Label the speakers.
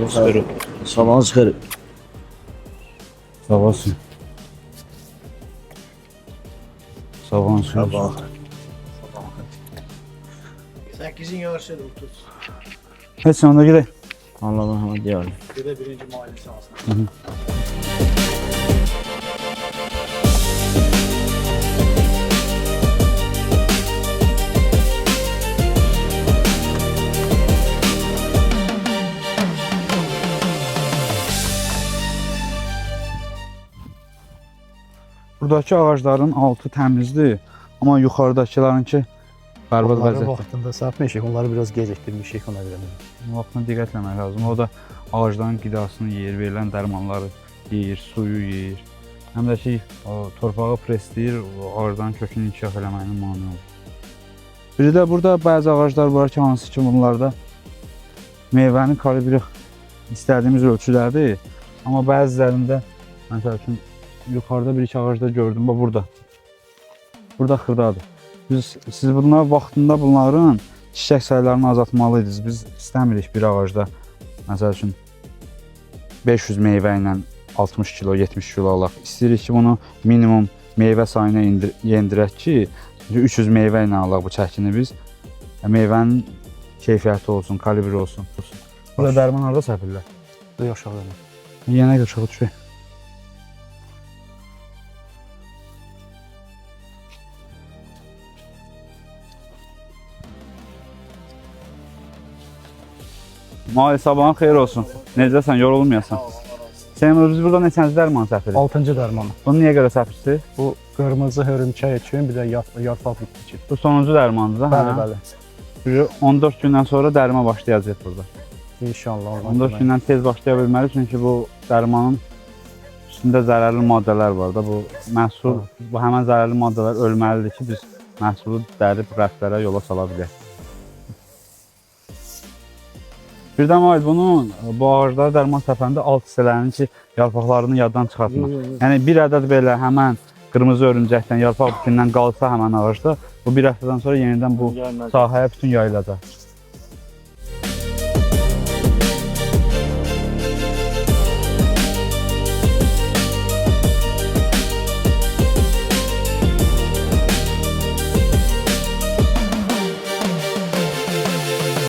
Speaker 1: çıxırıq.
Speaker 2: Sabahınız xeyir.
Speaker 1: Sağ olsun. Sabahınız xeyir.
Speaker 2: Sabah.
Speaker 3: 8'in yarısı da 30.
Speaker 1: Heç sonunda gedək.
Speaker 2: Allah Muhammed yardım.
Speaker 3: Bir de birinci mahalle sahasına.
Speaker 1: Buradakı ağacların altı təmizdir. Amma yuxarıdakılarınki bərbad
Speaker 3: Onları
Speaker 1: vəziyyətdə.
Speaker 3: vaxtında satmışıq, onları biraz gecikdirmişik ona görə.
Speaker 1: Vaxtına diqqət etmək lazım. O da ağacların qidasını yeyir, verilən dərmanları yeyir, suyu yeyir. Həm də ki, o torpağı presləyir, ağacların kökünü inkişaf eləməyinə mane olur. Bir də burada bəzi ağaclar var ki, hansı ki bunlarda meyvənin kalibri istədiyimiz ölçüdədir. Amma bəzilərində, məsəl üçün, yuxarıda bir iki ağacda gördüm, bax burada. Burada xırdadır. Siz bunlar vaxtında bunların çiçək saylarını azaltmalıydınız. Biz istəmirik bir ağacda, məsəl üçün 500 meyvə ilə 60 kilo, 70 kilo alaq. İstəyirik ki, bunu minimum meyvə sayına yendirək ki, 300 meyvə ilə alaq bu çəkini biz. Meyvənin keyfiyyəti olsun, kalibri olsun. Burada dərman harada səpirlər?
Speaker 3: Bu aşağıda.
Speaker 1: Yenə aşağı düşək. Mahir, sabahın xeyir olsun. Necəsən, yorulmayasan. Seymur, biz burada neçənci dərman səpirik?
Speaker 3: 6-cı dərmanı.
Speaker 1: Bunu niyə görə səpirsiz?
Speaker 3: Bu qırmızı hörümçək üçün, bir də yarpaq bitki üçün.
Speaker 1: Bu sonuncu dərmandır,
Speaker 3: Bəli,
Speaker 1: hə?
Speaker 3: bəli.
Speaker 1: 14 gündən sonra dərimə başlayacaq burada.
Speaker 3: İnşallah.
Speaker 1: 14 gündən tez başlaya bilməli, çünki bu dərmanın üstündə zərərli maddələr var da. Bu məhsul, bu həmən zərərli maddələr ölməlidir ki, biz məhsulu dərib rəflərə yola sala bilək. Bir də Mahir, bunun bu ağaclara dərman səpəndə alt hissələrini ki, yarpaqlarını yaddan çıxartma. Yəni bir ədəd belə həmən qırmızı örümcəkdən, yarpaq bütündən qalsa həmən ağacda, bu bir həftədən sonra yenidən bu sahəyə bütün yayılacaq.